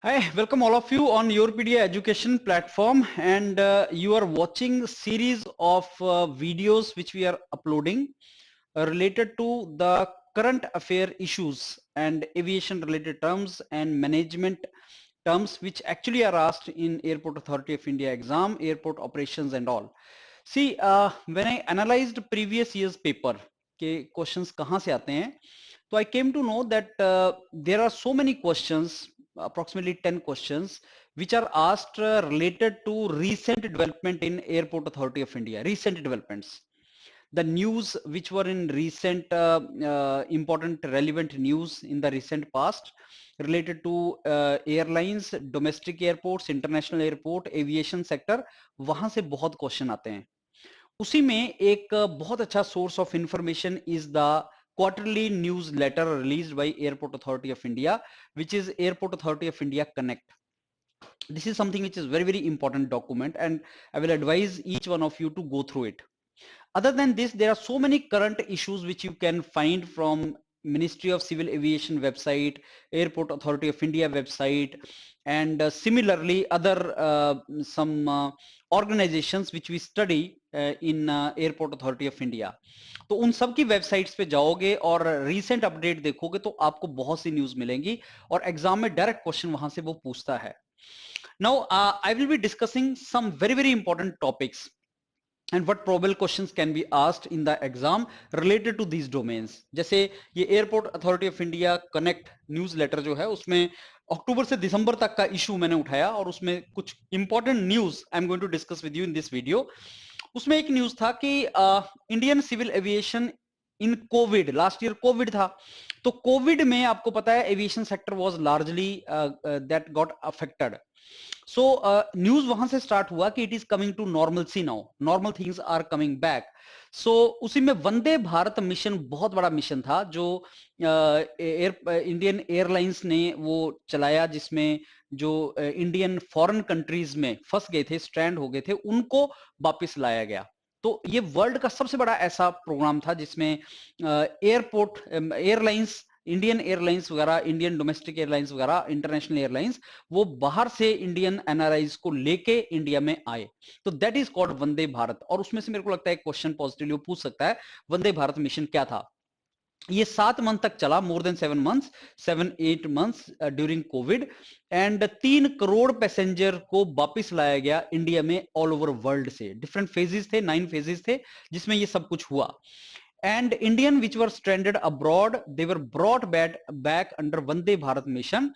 Hi, welcome all of you on Yourpedia education platform, and you are watching series of videos which we are uploading related to the current affair issues and aviation related terms and management terms which actually are asked in Airport Authority of India exam, airport operations and all. See, when I analyzed previous year's paper के questions कहाँ से आते हैं, so I came to know that there are so many questions, approximately 10 questions, which are asked related to recent development in Airport Authority of India, recent developments. The news which were in recent important relevant news in the recent past related to airlines, domestic airports, international airport, aviation sector, वहां से बहुत question आते हैं. उसी में एक बहुत अच्छा source of information is the quarterly newsletter released by Airport Authority of India, which is Airport Authority of India Connect. This is something which is very important document, and I will advise each one of you to go through it. Other than this, there are so many current issues which you can find from Ministry of Civil Aviation website, Airport Authority of India website, and similarly other some organizations which we study in Airport Authority of India. तो उन सब की websites पे जाओगे और recent update देखोगे तो आपको बहुत सी न्यूज मिलेंगी और एग्जाम में डायरेक्ट क्वेश्चन वहां से वो पूछता है. Now, I will be discussing some very important topics and what probable questions can be asked in the exam related to these domains. जैसे ये airport authority of India connect newsletter जो है उसमें अक्टूबर से दिसंबर तक का इशू मैंने उठाया और उसमें कुछ important news I am going to discuss with you in this video. उसमें एक न्यूज था कि Indian civil aviation in Covid, last year Covid था, तो कोविड में आपको पता है aviation sector was largely that got affected. So news वहां से स्टार्ट हुआ कि it is coming to normal see now, normal things are coming back. So उसी में वंदे भारत मिशन बहुत बड़ा मिशन था जो इंडियन एयरलाइंस ने वो चलाया, जिसमें जो इंडियन फॉरेन कंट्रीज में फंस गए थे, स्ट्रैंड हो गए थे, उनको वापस लाया गया. तो ये वर्ल्ड का सबसे बड़ा ऐसा प्रोग्राम था जिसमें एयरपोर्ट एयरलाइंस, इंडियन एयरलाइंस वगैरह, इंडियन डोमेस्टिक एयरलाइंस वगैरह, इंटरनेशनल एयरलाइंस, वो बाहर से इंडियन एनआरआईज को लेके इंडिया में आए. तो that is called Vande Bharat. और उसमें से मेरे को लगता है क्वेश्चन पॉजिटिवली पूछ सकता है, वंदे भारत मिशन क्या था. ये 7 मंथ तक चला, more than 7 months, 7-8 months during Covid, and 3 crore passenger को वापस लाया गया इंडिया में ऑल ओवर वर्ल्ड से. डिफरेंट फेजेस थे, 9 फेजेस थे जिसमें ये सब कुछ हुआ. And Indian which were stranded abroad, they were brought back under Vande Bharat mission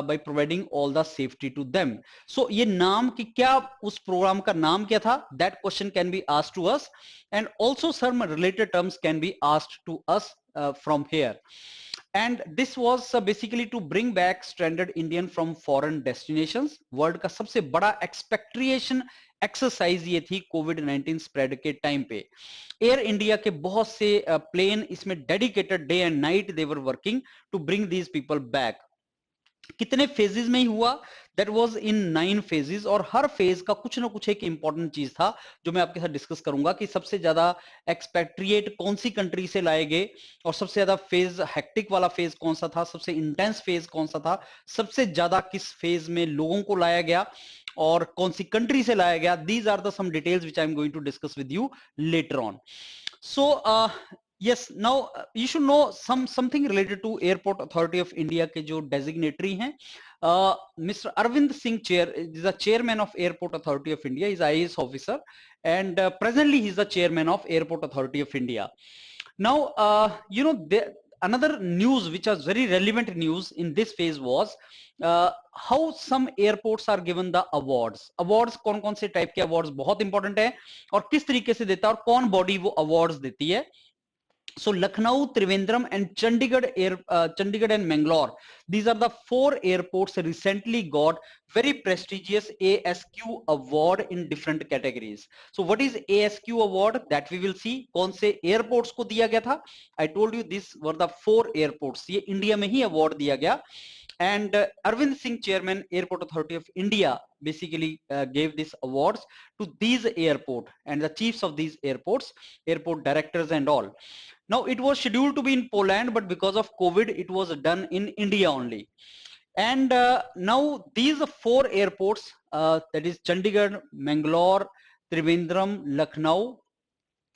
by providing all the safety to them. So ये नाम की क्या, उस प्रोग्राम का नाम क्या था, that question can be asked to us, and also some related terms can be asked to us from here. And this was basically to bring back stranded Indian from foreign destinations. World का सबसे बड़ा expatriation exercise ये थी COVID 19 spread के time पे. Air India के बहुत से प्लेन इसमें dedicated, day and night they were working to bring these people back. कितने फेजेस में ही हुआ, दैट वाज इन 9 फेजेस, और हर फेज का कुछ ना कुछ एक इंपॉर्टेंट चीज था जो मैं आपके साथ डिस्कस करूंगा कि सबसे ज्यादा एक्सपेक्ट्रिएट कौन सी कंट्री से लाए गए, और सबसे ज्यादा फेज हेक्टिक वाला फेज कौन सा था, सबसे इंटेंस फेज कौन सा था, सबसे ज्यादा किस फेज में लोगों को लाया गया और कौन सी कंट्री से लाया गया. These are the some details which I am going to discuss with you later on. So yes, now you should know something related to Airport Authority of India के जो डेजिग्नेटरी हैं. Mr. Arvind Singh Chair is the chairman of Airport Authority of India. He is IAS officer, and presently he is the chairman of Airport Authority of India. Now, another news which was very relevant news in this phase was how some airports are given the awards. Awards कौन कौन से type के awards बहुत important है और किस तरीके से देता है और कौन बॉडी वो अवार्ड्स देती है. So Lucknow, Trivandrum, and Chandigarh and Mangalore. These are the 4 airports recently got very prestigious ASQ award in different categories. So what is ASQ award? That we will see. कौन से airports को दिया गया था? I told you these were the 4 airports. ये India में ही award दिया गया. And Arvind Singh, chairman, Airport Authority of India, basically gave these awards to these airport and the chiefs of these airports, airport directors and all. Now it was scheduled to be in Poland, but because of COVID, it was done in India only. And now these 4 airports, that is Chandigarh, Mangalore, Trivandrum, Lucknow,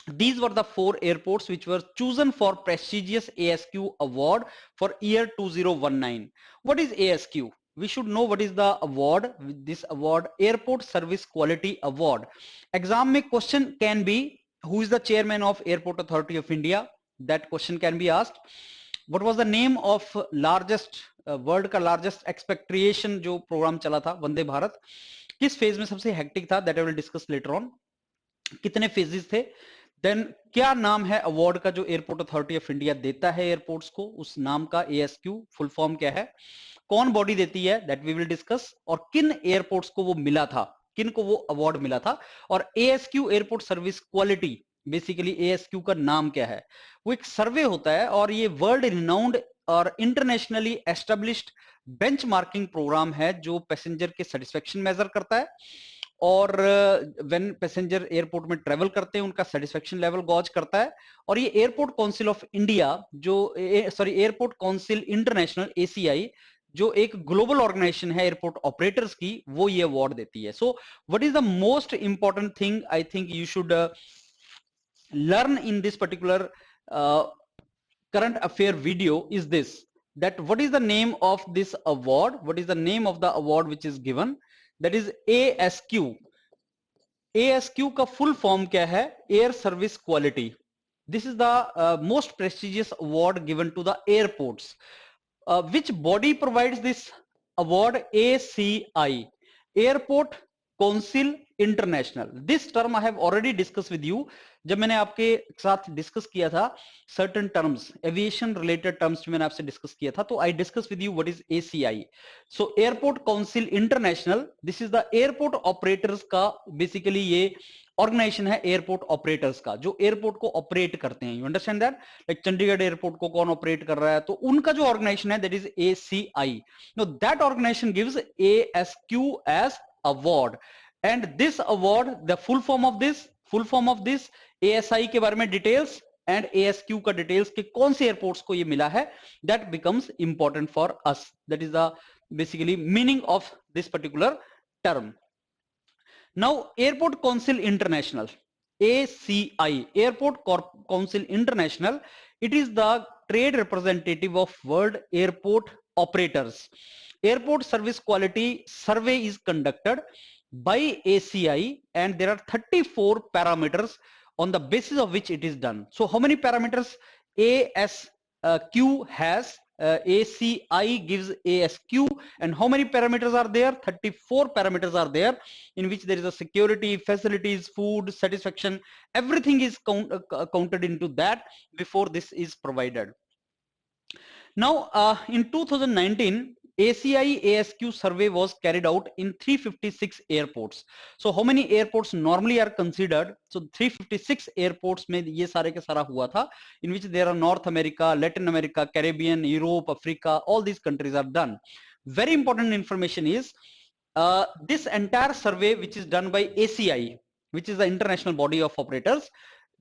these were the 4 airports which were chosen for prestigious ASQ award for year 2019. What is ASQ? We should know what is the award. This award, Airport Service Quality Award. Exam mein question can be, who is the chairman of Airport Authority of India? That question can be asked. What was the name of largest world का largest एक्सपेक्ट्रिएशन जो programme चला था वंदे भारत, किस phase में सबसे hectic था? That I will discuss later on. कितने phases थे? देन क्या नाम है अवार्ड का जो एयरपोर्ट अथॉरिटी ऑफ इंडिया देता है एयरपोर्ट्स को? उस नाम का एएसक्यू फुल फॉर्म क्या है? कौन बॉडी देती है? That we will discuss. और किन एयरपोर्ट्स को वो मिला था, किन को वो अवार्ड मिला था? और एएसक्यू एयरपोर्ट सर्विस क्वालिटी, बेसिकली एएसक्यू का नाम क्या है? वो एक सर्वे होता है और ये वर्ल्ड रिनाउंड और इंटरनेशनली एस्टेब्लिश्ड बेंचमार्किंग प्रोग्राम है जो पैसेंजर के सेटिस्फेक्शन मेजर करता है और व्हेन पैसेंजर एयरपोर्ट में ट्रेवल करते हैं उनका सेटिस्फेक्शन लेवल गॉज करता है. और ये एयरपोर्ट काउंसिल ऑफ इंडिया जो एयरपोर्ट काउंसिल इंटरनेशनल एसीआई जो एक ग्लोबल ऑर्गेनाइजेशन है एयरपोर्ट ऑपरेटर्स की, वो ये अवार्ड देती है. So what is the most important thing I think you should learn in this particular current affair video is this, that what is the name of this award, what is the name of the award which is given? That is ASQ. ASQ का full form क्या है? Air Service Quality. This is the most prestigious award given to the airports. Which body provides this award? ACI, Airport Council International. This term I have already discussed with you. जब मैंने आपके साथ discuss किया था certain terms, aviation related terms मैंने आपसे discuss किया था, तो I discuss with you what is ACI. So airport council international, this is the airport operators का, बेसिकली ये ऑर्गेनाइजेशन है एयरपोर्ट ऑपरेटर्स का जो एयरपोर्ट को ऑपरेट करते हैं. You understand that? Like Chandigarh airport को कौन ऑपरेट कर रहा है, तो उनका जो ऑर्गेनाइजेशन है that is ACI. Know that organisation gives ASQ as award. And this award, the full form of this ASI के बारे में डिटेल्स एंड एएसक्यू का डिटेल्स के कौन से एयरपोर्ट्स को ये मिला है, that becomes important for us. That is the basically meaning of this particular term. Now, Airport Council International, ACI, Airport Council International, it is the trade representative of world airport operators. Airport Service Quality Survey is conducted by ACI and there are 34 parameters on the basis of which it is done. So, how many parameters ASQ has? ACI gives ASQ, and how many parameters are there? 34 parameters are there, in which there is a security, facilities, food, satisfaction, everything is counted into that before this is provided. Now, in 2019, ACI ASQ survey was carried out in 356 airports. So how many airports normally are considered? So 356 airports में ये सारे के सारा हुआ था, in which there are North America, Latin America, Caribbean, Europe, Africa, all these countries are done. Very important information is this entire survey which is done by ACI, which is the international body of operators.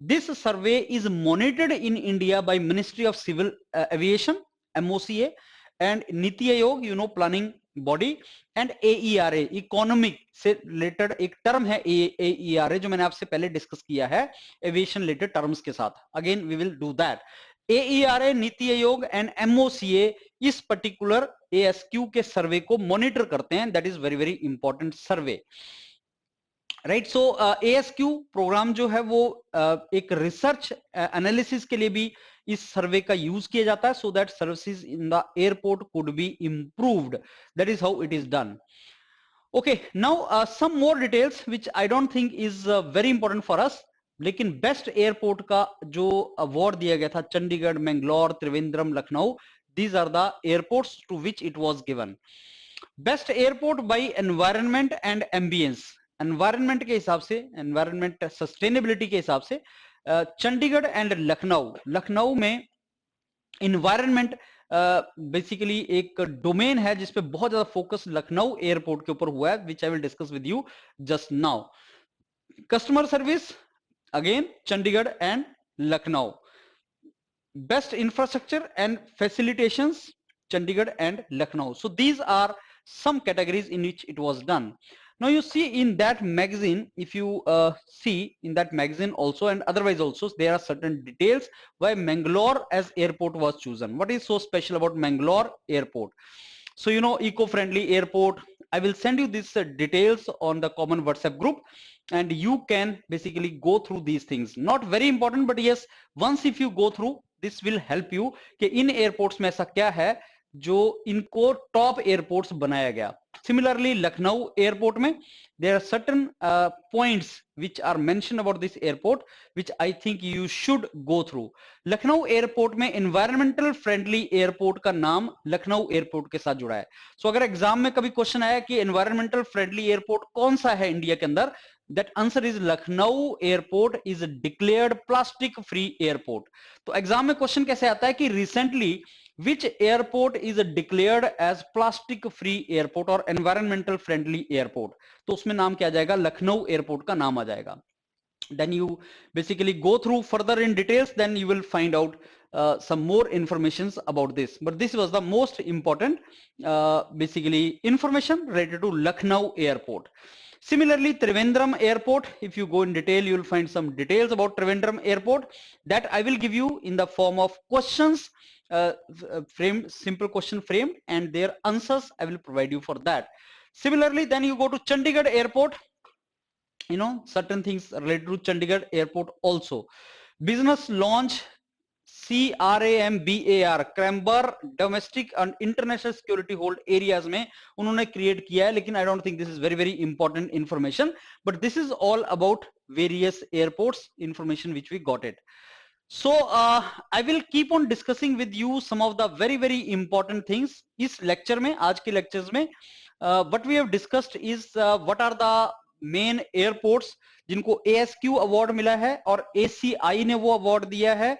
This survey is monitored in India by Ministry of Civil Aviation, MOCA, and Niti Aayog, you know, planning body, and AERA, economic से related एक term है AERA जो मैंने आपसे पहले discuss किया है aviation related terms के साथ. Again we will do that. AERA, NITI Aayog and MOCA इस पर्टिकुलर ASQ के सर्वे को मॉनिटर करते हैं. That is very very important survey. Right. So ASQ programme जो है वो एक रिसर्च एनालिसिस के लिए भी इस सर्वे का यूज किया जाता है, so that services in the airport could be improved. That is how it is done. Okay, now some more details which I don't think is very important for us, लेकिन best airport का जो award दिया गया था Chandigarh, Mangalore, Trivandrum, Lucknow, these are the airports to which it was given. Best airport by environment and ambience. Environment के हिसाब से, environment sustainability के हिसाब से चंडीगढ़ एंड लखनऊ में इन्वायरमेंट बेसिकली एक डोमेन है जिसपे बहुत ज्यादा फोकस लखनऊ एयरपोर्ट के ऊपर हुआ है, which I will discuss with you just now. Customer service again Chandigarh and Lucknow. Best infrastructure and facilitations Chandigarh and Lucknow. So these are some categories in which it was done. Now you see in that magazine, if you see in that magazine also and otherwise also, there are certain details why Mangalore as airport was chosen. What is so special about Mangalore airport? So you know, eco-friendly airport. I will send you these details on the common WhatsApp group, and you can basically go through these things. Not very important, but yes, once if you go through, this will help you कि इन airports में ऐसा क्या है जो इनको top airports बनाया गया. Similarly, Lucknow airport में there are certain points which are mentioned about this airport which I think you should go through. Lucknow airport में environmental friendly airport का नाम लखनऊ एयरपोर्ट के साथ जुड़ा है. सो अगर एग्जाम में कभी क्वेश्चन आया कि environmental friendly airport कौन सा है इंडिया के अंदर, that answer is Lucknow airport is declared plastic free airport. तो एग्जाम में क्वेश्चन कैसे आता है कि recently which airport is declared as plastic free airport और environmental friendly airport, तो उसमें नाम क्या आ जाएगा, लखनऊ एयरपोर्ट का नाम आ जाएगा. Then you basically go through further in details, then you will find out some more informations about this, but this was the most important basically information related to Lucknow airport. Similarly, Trivandrum airport, if you go in detail, you will find some details about Trivandrum airport that I will give you in the form of questions, framed, simple question framed, and their answers I will provide you for that. Similarly, then you go to Chandigarh airport, you know, certain things related to Chandigarh airport also. Business launch CRAMBAR, Crambar domestic and international security hold areas में उन्होंने create किया है, लेकिन I don't think this is very very important information, but this is all about various airports information which we got it. So I will keep on discussing with you some of the very very important things इस lecture में, आज के lectures में. What we have discussed is what are the main airports जिनको ASQ award मिला है और ACI ने वो अवार्ड दिया है.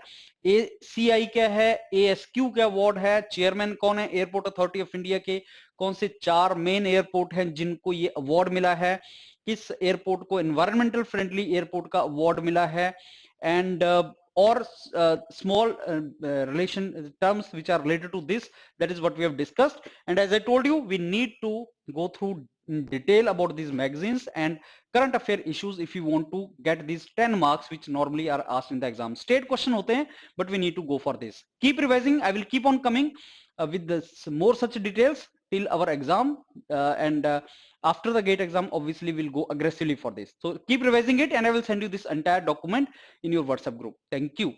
ACI क्या है, ASQ क्या अवार्ड है, चेयरमैन कौन है एयरपोर्ट अथॉरिटी ऑफ इंडिया के, कौन से 4 मेन एयरपोर्ट हैं जिनको ये अवार्ड मिला है, किस एयरपोर्ट को एनवायरमेंटल फ्रेंडली एयरपोर्ट का अवार्ड मिला है, and or small relation terms which are related to this. That is what we have discussed, and as I told you, we need to go through in detail about these magazines and current affair issues if you want to get these 10 marks which normally are asked in the exam. State question hote hain, but we need to go for this. Keep revising. I will keep on coming with this, more such details till our exam, and after the GATE exam obviously we'll go aggressively for this. So keep revising it, and I will send you this entire document in your WhatsApp group. Thank you.